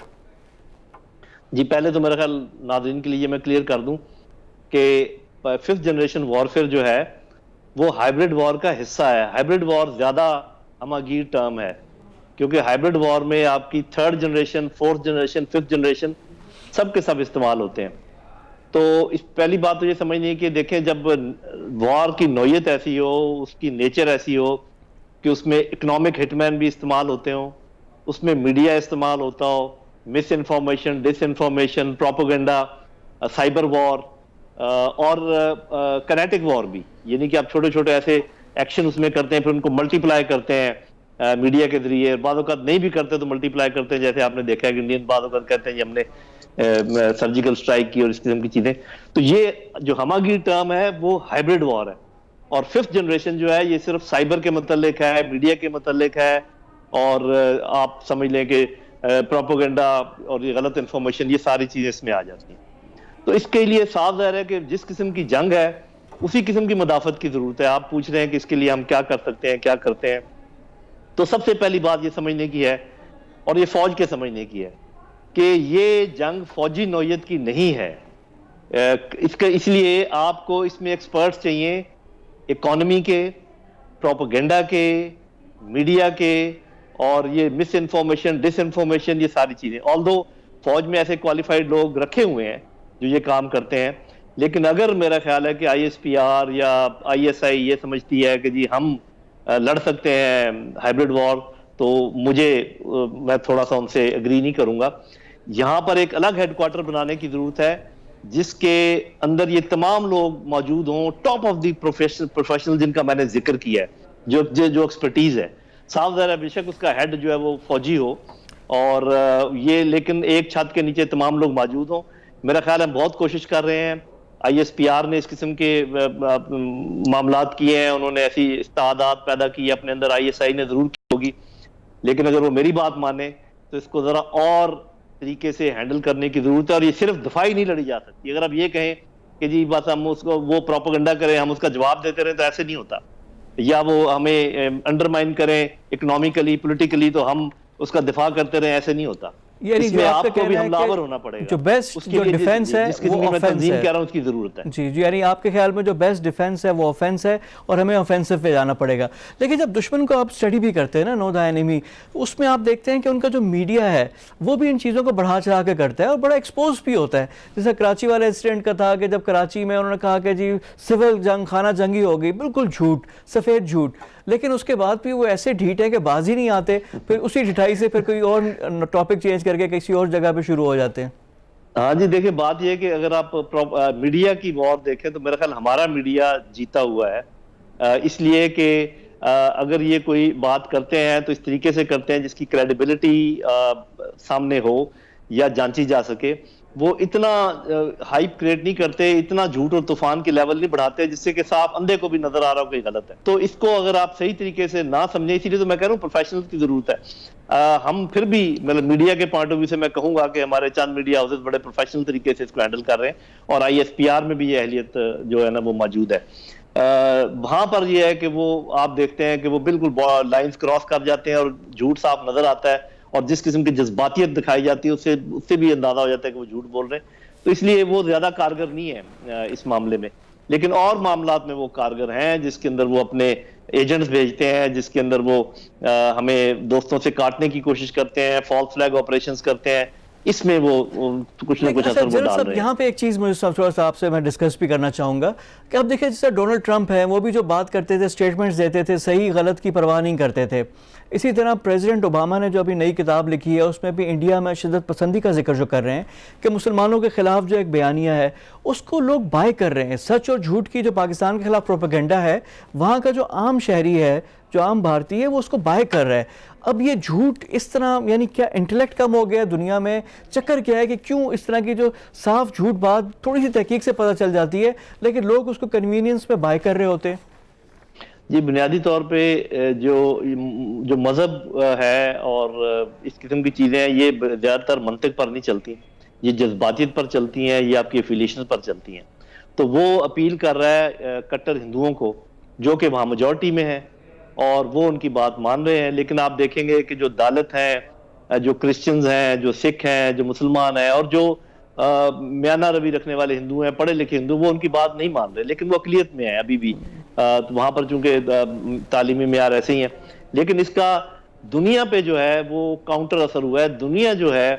जी, पहले तो मेरा ख्याल नाज़रीन के लिए मैं क्लियर कर दूं कि 5th जनरेशन वॉरफेयर जो है वो हाइब्रिड वॉर का हिस्सा है। हाइब्रिड वॉर ज़्यादा हमागीर टर्म है, क्योंकि हाइब्रिड वॉर में आपकी 3rd generation, 4th generation, 5th generation सब के सब इस्तेमाल होते हैं। तो इस पहली बात तो ये समझनी है कि देखें, जब वॉर की नौयत ऐसी हो, उसकी नेचर ऐसी हो कि उसमें इकोनॉमिक हिटमैन भी इस्तेमाल होते हों, उसमें मीडिया इस्तेमाल होता हो, misinformation, disinformation, propaganda, cyber war और कनेटिक वॉर भी, यानी कि आप छोटे छोटे ऐसे एक्शन उसमें करते हैं, फिर उनको मल्टीप्लाई करते हैं मीडिया के जरिए। बाद औक़ात नहीं भी करते तो मल्टीप्लाई करते हैं, जैसे आपने देखा है कि इंडियन बाद औक़ात कहते हैं कि हमने सर्जिकल स्ट्राइक की और इस किस्म की चीजें। तो ये जो हमागीर टर्म है वो हाइब्रिड वॉर है। और 5th जनरेशन जो है ये सिर्फ साइबर के मतलब है, मीडिया के मतलब है, और आप समझ लें कि प्रोपोगेंडा और ये गलत इंफॉर्मेशन, ये सारी चीजें इसमें आ जाती हैं। तो इसके लिए साफ ज़ाहिर है कि जिस किस्म की जंग है उसी किस्म की मदाफत की जरूरत है। आप पूछ रहे हैं कि इसके लिए हम क्या कर सकते हैं, क्या करते हैं। तो सबसे पहली बात ये समझने की है, और ये फौज के समझने की है, कि ये जंग फौजी नौयत की नहीं है। इसलिए आपको इसमें एक्सपर्ट्स चाहिए, इकोनॉमी के, प्रोपोगेंडा के, मीडिया के, और ये मिस इन्फॉर्मेशन, डिस इन्फॉर्मेशन, ये सारी चीजें। ऑल्दो फौज में ऐसे क्वालिफाइड लोग रखे हुए हैं जो ये काम करते हैं, लेकिन अगर मेरा ख्याल है कि ISPR या ISI ये समझती है कि जी हम लड़ सकते हैं हाइब्रिड वॉर, तो मैं थोड़ा सा उनसे एग्री नहीं करूंगा। यहाँ पर एक अलग हेडक्वार्टर बनाने की जरूरत है जिसके अंदर ये तमाम लोग मौजूद हों, टॉप ऑफ द प्रोफेशनल जिनका मैंने जिक्र किया है, जो एक्सपर्टीज है। साफ ज़ाहिर है बेशक उसका हेड जो है वो फौजी हो, और ये लेकिन एक छत के नीचे तमाम लोग मौजूद हों। मेरा ख्याल हम बहुत कोशिश कर रहे हैं। ISPR ने इस किस्म के मामलात किए हैं, उन्होंने ऐसी इस्तादात पैदा की है अपने अंदर, ISI ने जरूर की होगी, लेकिन अगर वो मेरी बात माने तो इसको जरा और तरीके से हैंडल करने की जरूरत है। और ये सिर्फ दफाई नहीं लड़ी जा सकती। अगर आप ये कहें कि जी बस हम उसको वो प्रोपोगेंडा करें, हम उसका जवाब देते रहें, तो ऐसे नहीं होता। या वो हमें अंडरमाइन करें इकोनॉमिकली, पॉलिटिकली, तो हम उसका दिफा करते रहें, ऐसे नहीं होता। यानी इसमें जो आपका आपको भी कहना है हमलावर कि होना पड़ेगा। जो बेस्ट उसके जो लिए डिफेंस है जिस किस्म वो की मैं ऑफेंस तंजीम है। कह रहा हूँ उसकी जरूरत है। जी जी, यानी आपके ख्याल में जो बेस्ट डिफेंस है वो ऑफेंस है और हमें ऑफेंसिव पे जाना पड़ेगा। लेकिन जब दुश्मन को आप स्टडी भी करते हैं ना, नो द एनिमी, उसमें आप देखते हैं कि उनका जो मीडिया है वो भी इन चीज़ों को बढ़ा चढ़ा के करता है और बड़ा एक्सपोज भी होता है। जैसे कराची वाले इंसिडेंट का था कि जब कराची में उन्होंने कहा कि जी सिविल जंग खाना जंगी हो गई, बिल्कुल झूठ, सफ़ेद झूठ। लेकिन उसके बाद भी वो ऐसे ढीठ है कि बाज ही नहीं आते, फिर उसी ढिठाई से फिर कोई और टॉपिक चेंज करके किसी और जगह पे शुरू हो जाते हैं। हाँ जी, देखिए बात यह है कि अगर आप मीडिया की वॉर देखें तो मेरा ख्याल हमारा मीडिया जीता हुआ है। इसलिए कि अगर ये कोई बात करते हैं तो इस तरीके से करते हैं जिसकी क्रेडिबिलिटी सामने हो या जांची जा सके। वो इतना हाइप क्रिएट नहीं करते, इतना झूठ और तूफान के लेवल नहीं बढ़ाते जिससे कि साफ अंधे को भी नजर आ रहा हो कि गलत है। तो इसको अगर आप सही तरीके से ना समझें, इसीलिए तो मैं कह रहा हूँ प्रोफेशनल की जरूरत है। हम फिर भी मतलब मीडिया के पॉइंट ऑफ व्यू से मैं कहूंगा कि हमारे चंद मीडिया हाउसेस बड़े प्रोफेशनल तरीके से इसको हैंडल कर रहे हैं और ISPR में भी ये अहलियत जो है ना वो मौजूद है। वहां पर ये है कि वो आप देखते हैं कि वो बिल्कुल लाइंस क्रॉस कर जाते हैं और झूठ साफ नजर आता है और जिस किस्म की जज्बातियत दिखाई जाती है उससे भी अंदाजा हो जाता है कि वो झूठ बोल रहे हैं। तो इसलिए वो ज्यादा कारगर नहीं है इस मामले में। लेकिन और मामलात में वो कारगर हैं जिसके अंदर वो अपने एजेंट्स भेजते हैं, जिसके अंदर वो हमें दोस्तों से काटने की कोशिश करते हैं, फॉल्स फ्लैग ऑपरेशंस करते हैं। इसमें वो कुछ ना कुछ असर वो डाल रहे हैं। यहाँ पे एक चीज़ मुझे थोड़ा सा आपसे मैं डिस्कस भी करना चाहूँगा कि अब देखिए जैसे डोनाल्ड ट्रंप है वो भी जो बात करते थे, स्टेटमेंट्स देते थे, सही गलत की परवाह नहीं करते थे। इसी तरह प्रेसिडेंट ओबामा ने जो अभी नई किताब लिखी है उसमें भी इंडिया में शिद्दत पसंदी का जिक्र जो कर रहे हैं कि मुसलमानों के खिलाफ जो एक बयानिया है उसको लोग बाय कर रहे हैं। सच और झूठ की जो पाकिस्तान के खिलाफ प्रोपेगेंडा है, वहाँ का जो आम शहरी है, जो आम भारतीय है, वो उसको बाय कर रहा है। अब ये झूठ इस तरह, यानी क्या इंटेलेक्ट कम हो गया दुनिया में? चक्कर क्या है कि क्यों इस तरह की जो साफ झूठ बात थोड़ी सी तहकीक से पता चल जाती है लेकिन लोग उसको कन्वीनियंस पे बाय कर रहे होते हैं? जी, बुनियादी तौर पे जो मजहब है और इस किस्म की चीजें हैं ये ज्यादातर मंतिक पर नहीं चलती, ये जज्बातियत पर चलती हैं, ये आपकी एफिलिएशन पर चलती हैं। तो वो अपील कर रहा है कट्टर हिंदुओं को जो कि वहां मेजॉरिटी में है और वो उनकी बात मान रहे हैं। लेकिन आप देखेंगे कि जो दलित हैं, जो क्रिश्चियंस हैं, जो सिख हैं, जो मुसलमान हैं और जो म्याना रवि रखने वाले हिंदू हैं, पढ़े लिखे हिंदू, वो उनकी बात नहीं मान रहे। लेकिन वो अकलियत में है अभी भी। तो वहां पर चूंकि तालीमी मेयार ऐसे ही है, लेकिन इसका दुनिया पे जो है वो काउंटर असर हुआ है। दुनिया जो है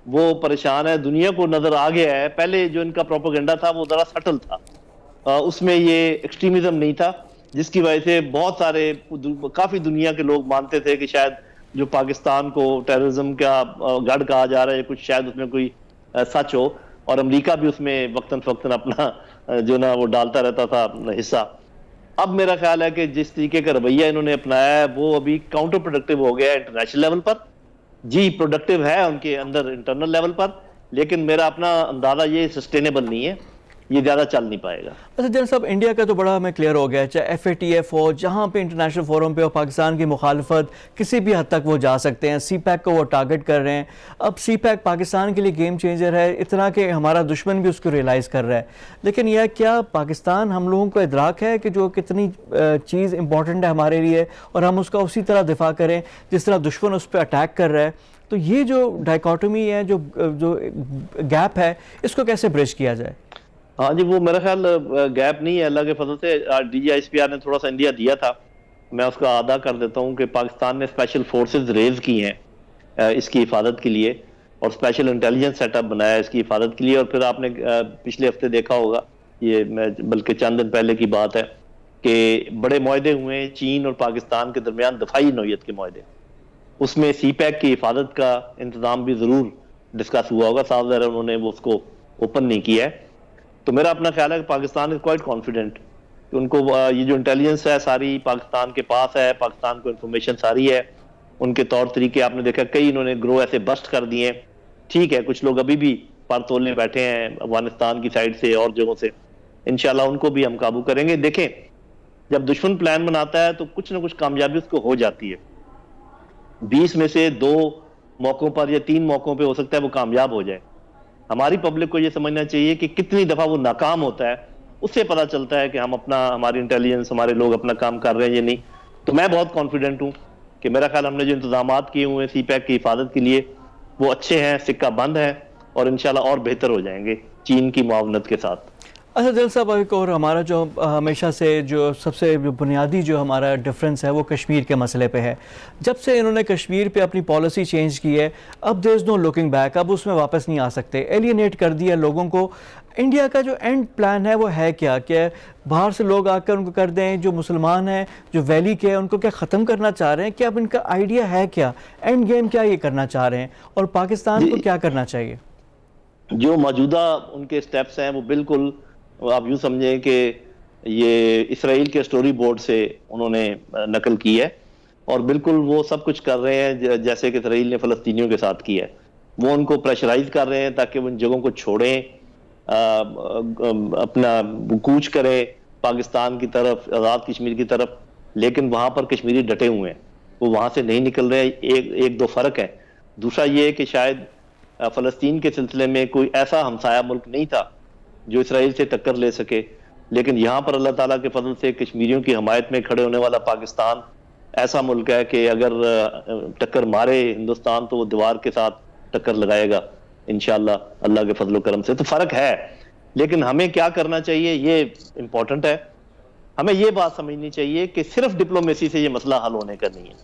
वो परेशान है, दुनिया को नजर आ गया है। पहले जो इनका प्रोपेगेंडा था वो जरा सटल था, उसमें ये एक्सट्रीमिज्म नहीं था, जिसकी वजह से बहुत सारे काफी दुनिया के लोग मानते थे कि शायद जो पाकिस्तान को टेररिज्म का गढ़ कहा जा रहा है कुछ शायद उसमें कोई सच हो। और अमेरिका भी उसमें वक्तन फक्तन अपना जो ना वो डालता रहता था हिस्सा। अब मेरा ख्याल है कि जिस तरीके का रवैया इन्होंने अपनाया है वो अभी काउंटर प्रोडक्टिव हो गया है इंटरनेशनल लेवल पर। जी प्रोडक्टिव है उनके अंदर इंटरनल लेवल पर, लेकिन मेरा अपना अंदाजा ये सस्टेनेबल नहीं है, ये ज़्यादा चल नहीं पाएगा। अच्छा जनरल साहब, इंडिया का तो बड़ा हमें क्लियर हो गया है, चाहे FATF हो, जहाँ पे इंटरनेशनल फोरम पे हो पाकिस्तान की मुखालफत किसी भी हद तक वो जा सकते हैं। CPAC को वो टारगेट कर रहे हैं। अब CPAC पाकिस्तान के लिए गेम चेंजर है, इतना कि हमारा दुश्मन भी उसको रियलाइज़ कर रहा है। लेकिन यह क्या पाकिस्तान हम लोगों को इदराक है कि जो कितनी चीज़ इंपॉर्टेंट है हमारे लिए और हम उसका उसी तरह दिफा करें जिस तरह दुश्मन उस पर अटैक कर रहा है? तो ये जो डायकोटमी है, जो गैप है, इसको कैसे ब्रिज किया जाए? हाँ जी, वो मेरा ख्याल गैप नहीं है। अल्लाह के फजल से DGISPR ने थोड़ा सा इंडिया दिया था, मैं उसका अदा कर देता हूँ कि पाकिस्तान ने स्पेशल फोर्सेस रेज की हैं इसकी हिफाजत के लिए और स्पेशल इंटेलिजेंस सेटअप बनाया इसकी हिफाजत के लिए। और फिर आपने पिछले हफ्ते देखा होगा, ये बल्कि चंद दिन पहले की बात है कि बड़े मुआहदे हुए चीन और पाकिस्तान के दरमियान, दफाई नौयत के मुआहदे, उसमें CPAC की हिफाजत का इंतजाम भी जरूर डिस्कस हुआ होगा। साफ ज़ाहिर उन्होंने वो उसको ओपन नहीं किया है। तो मेरा अपना ख्याल है कि पाकिस्तान इज क्वाइट कॉन्फिडेंट कि उनको ये जो इंटेलिजेंस है सारी पाकिस्तान के पास है, पाकिस्तान को इंफॉर्मेशन सारी है। उनके तौर तरीके आपने देखा, कई इन्होंने ग्रो ऐसे बस्ट कर दिए। ठीक है, कुछ लोग अभी भी पर तोलने बैठे हैं अफगानिस्तान की साइड से और जगहों से, इंशाल्लाह उनको भी हम काबू करेंगे। देखें, जब दुश्मन प्लान बनाता है तो कुछ ना कुछ कामयाबी उसको हो जाती है। 20 में से 2 मौकों पर या 3 मौकों पर हो सकता है वो कामयाब हो जाए। हमारी पब्लिक को ये समझना चाहिए कि कितनी दफा वो नाकाम होता है, उससे पता चलता है कि हम अपना, हमारी इंटेलिजेंस, हमारे लोग अपना काम कर रहे हैं या नहीं। तो मैं बहुत कॉन्फिडेंट हूं कि मेरा ख्याल हमने जो इंतजाम किए हुए हैं CPAC की हिफाजत के लिए, वो अच्छे हैं, सिक्का बंद है और इंशाल्लाह और बेहतर हो जाएंगे चीन की मुआवनत के साथ। अच्छा दिल साहब, एक और हमारा जो हमेशा से जो सबसे बुनियादी जो हमारा डिफरेंस है वो कश्मीर के मसले पे है। जब से इन्होंने कश्मीर पे अपनी पॉलिसी चेंज की है, अब there is no looking back, अब उसमें वापस नहीं आ सकते, एलियनेट कर दिया लोगों को। इंडिया का जो एंड प्लान है वो है क्या? क्या बाहर से लोग आकर उनको कर दें, जो मुसलमान हैं, जो वैली के हैं, उनको क्या ख़त्म करना चाह रहे हैं? क्या अब इनका आइडिया है क्या, एंड गेम क्या ये करना चाह रहे हैं, और पाकिस्तान को क्या करना चाहिए? जो मौजूदा उनके स्टेप्स हैं वो बिल्कुल आप यूं समझें कि ये इसराइल के स्टोरी बोर्ड से उन्होंने नकल की है, और बिल्कुल वो सब कुछ कर रहे हैं जैसे कि इसराइल ने फ़लस्तीनियों के साथ किया है। वो उनको प्रेशराइज कर रहे हैं ताकि वो उन जगहों को छोड़ें, अपना कूच करें पाकिस्तान की तरफ, आज़ाद कश्मीर की तरफ, लेकिन वहां पर कश्मीरी डटे हुए हैं, वो वहां से नहीं निकल रहे। एक दो फर्क है। दूसरा ये है कि शायद फ़लस्तीन के सिलसिले में कोई ऐसा हमसाया मुल्क नहीं था जो इसराइल से टक्कर ले सके, लेकिन यहाँ पर अल्लाह ताला के फजल से कश्मीरियों की हमायत में खड़े होने वाला पाकिस्तान ऐसा मुल्क है कि अगर टक्कर मारे हिंदुस्तान तो वो दीवार के साथ टक्कर लगाएगा इंशाअल्लाह अल्लाह के फजल करम से। तो फर्क है, लेकिन हमें क्या करना चाहिए ये इंपॉर्टेंट है। हमें ये बात समझनी चाहिए कि सिर्फ डिप्लोमेसी से ये मसला हल होने का नहीं है।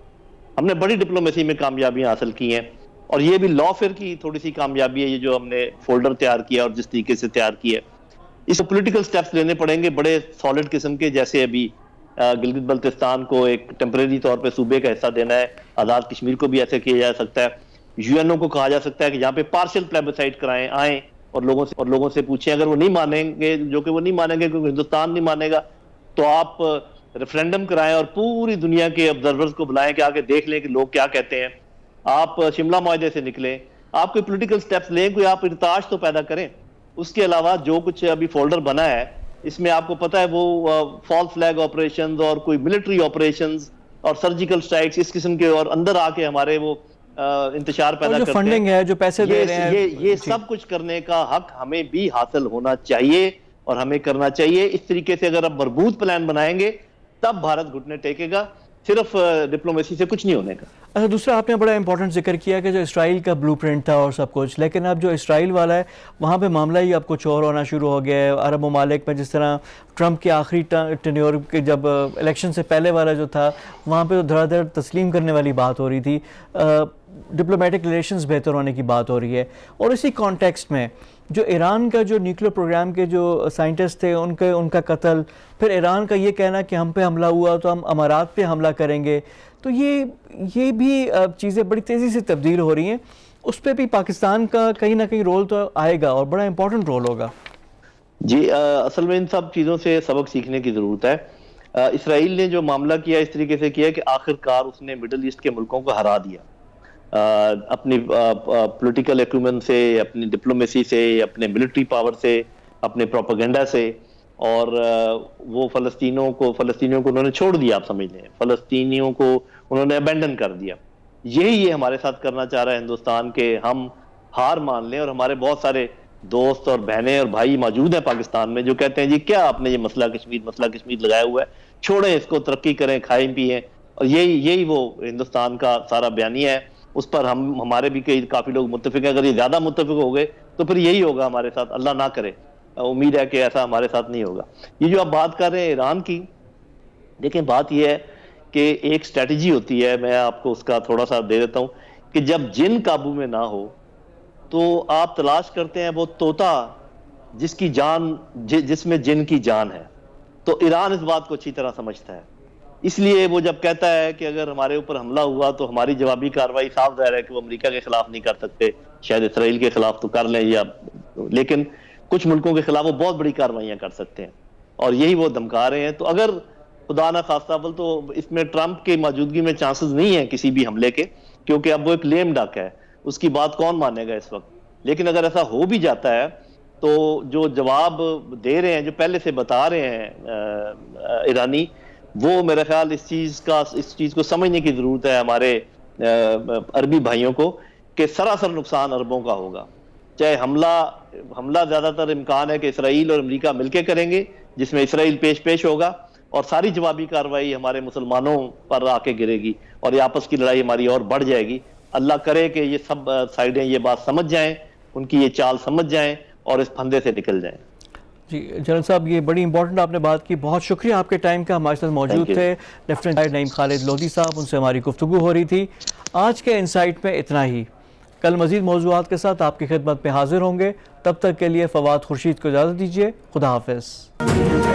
हमने बड़ी डिप्लोमेसी में कामयाबियां हासिल की हैं, और ये भी लॉफेयर की थोड़ी सी कामयाबी है, ये जो हमने फोल्डर तैयार किया और जिस तरीके से तैयार किया। इसको पॉलिटिकल स्टेप्स लेने पड़ेंगे बड़े सॉलिड किस्म के, जैसे अभी गिलगित बल्तिस्तान को एक टेम्परेरी तौर पे सूबे का हिस्सा देना है, आज़ाद कश्मीर को भी ऐसे किया जा सकता है। यूएनओ को कहा जा सकता है कि यहाँ पे पार्शियल प्लेबिसाइट कराएं, आए और लोगों से पूछें। अगर वो नहीं मानेंगे, जो कि वो नहीं मानेंगे क्योंकि हिंदुस्तान नहीं मानेगा, तो आप रेफरेंडम कराएं और पूरी दुनिया के ऑब्जर्वर्स को बुलाएं कि आके देख लें कि लोग क्या कहते हैं। आप शिमला मुआहदे से निकलें, आप कोई पॉलिटिकल स्टेप्स लें, कोई आप इर्ताश तो पैदा करें। उसके अलावा जो कुछ अभी फोल्डर बना है, इसमें आपको पता है वो फॉल्स फ्लैग ऑपरेशंस और कोई मिलिट्री ऑपरेशंस और सर्जिकल स्ट्राइक्स इस किस्म के, और अंदर आके हमारे वो इंतशार पैदा करते हैं। फंडिंग है, जो पैसे दे रहे हैं, ये सब कुछ करने का हक हमें भी हासिल होना चाहिए और हमें करना चाहिए। इस तरीके से अगर आप मजबूत प्लान बनाएंगे तब भारत घुटने टेकेगा, सिर्फ डिप्लोमेसी से कुछ नहीं होने का। अच्छा, दूसरा आपने बड़ा इंपॉर्टेंट जिक्र किया कि जो इसराइल का ब्लूप्रिंट था और सब कुछ, लेकिन अब जो इसराइल वाला है वहाँ पे मामला ही अब कुछ और होना शुरू हो गया है। अरब ममालिक में जिस तरह ट्रंप के आखिरी टेन्योर के जब इलेक्शन से पहले वाला जो था, वहाँ पे तो धड़ाधड़ तस्लीम करने वाली बात हो रही थी, डिप्लोमेटिक रिलेशंस बेहतर होने की बात हो रही है। और इसी कॉन्टेक्स्ट में जो ईरान का जो न्यूक्लियर प्रोग्राम के जो साइंटिस्ट थे उनका कत्ल, फिर ईरान का ये कहना कि हम पे हमला हुआ तो हम अमारात पे हमला करेंगे, तो ये भी चीज़ें बड़ी तेज़ी से तब्दील हो रही हैं। उस पर भी पाकिस्तान का कहीं ना कहीं रोल तो आएगा और बड़ा इंपॉर्टेंट रोल होगा। जी, असल में इन सब चीज़ों से सबक सीखने की ज़रूरत है। इसराइल ने जो मामला किया इस तरीके से किया कि आखिरकार उसने मिडल ईस्ट के मुल्कों को हरा दिया, अपनी पॉलिटिकल एक्यूमेन से, अपनी डिप्लोमेसी से, अपने मिलिट्री पावर से, अपने प्रोपेगेंडा से, और वो फ़लस्तीनियों को उन्होंने छोड़ दिया। आप समझ लें, फ़लस्तीनियों को उन्होंने अबेंडन कर दिया। यही ये हमारे साथ करना चाह रहा है हिंदुस्तान के, हम हार मान लें। और हमारे बहुत सारे दोस्त और बहनें और भाई मौजूद हैं पाकिस्तान में जो कहते हैं जी क्या आपने ये मसला कश्मीर लगाया हुआ है, छोड़ें इसको, तरक्की करें, खाएं पिएं। और यही वो हिंदुस्तान का सारा बयानिया है। उस पर हमारे भी काफी लोग मुत्तफिक हैं। अगर ये ज्यादा मुत्तफिक हो गए तो फिर यही होगा हमारे साथ, अल्लाह ना करे, उम्मीद है कि ऐसा हमारे साथ नहीं होगा। ये जो आप बात कर रहे हैं ईरान की, देखें बात ये है कि एक स्ट्रेटजी होती है, मैं आपको उसका थोड़ा सा दे देता हूं, कि जब जिन काबू में ना हो तो आप तलाश करते हैं वो तोता जिसमें जिन की जान है। तो ईरान इस बात को अच्छी तरह समझता है, इसलिए वो जब कहता है कि अगर हमारे ऊपर हमला हुआ तो हमारी जवाबी कार्रवाई, साफ जाहिर है कि वो अमेरिका के खिलाफ नहीं कर सकते, शायद इसराइल के खिलाफ तो कर लें या, लेकिन कुछ मुल्कों के खिलाफ वो बहुत बड़ी कार्रवाइयां कर सकते हैं, और यही वो धमका रहे हैं। तो अगर खुदा ना खास्ता तो इसमें ट्रंप की मौजूदगी में चांसेस नहीं है किसी भी हमले के, क्योंकि अब वो एक लेम डक है, उसकी बात कौन मानेगा इस वक्त। लेकिन अगर ऐसा हो भी जाता है तो जो जवाब दे रहे हैं, जो पहले से बता रहे हैं ईरानी, वो मेरा ख्याल इस चीज को समझने की जरूरत है हमारे अरबी भाइयों को, कि सरासर नुकसान अरबों का होगा। चाहे हमला ज्यादातर इम्कान है कि इसराइल और अमेरिका मिलकर करेंगे, जिसमें इसराइल पेश होगा, और सारी जवाबी कार्रवाई हमारे मुसलमानों पर आके गिरेगी और ये आपस की लड़ाई हमारी और बढ़ जाएगी। अल्लाह करे कि ये सब साइडें ये बात समझ जाएं, उनकी ये चाल समझ जाएं और इस फंदे से निकल जाएं। जी जनरल साहब, ये बड़ी इंपॉर्टेंट आपने बात की, बहुत शुक्रिया आपके टाइम का। हमारे साथ मौजूद Thank you. थे लेफ्टिनेंट नईम खालिद लोधी साहब, उनसे हमारी गुफ्तगू हो रही थी। आज के इनसाइट में इतना ही, कल मजीद मौज़ूआत के साथ आपकी खिदमत में हाजिर होंगे। तब तक के लिए फवाद खुर्शीद को इजाज़त दीजिए। खुदा हाफिज़।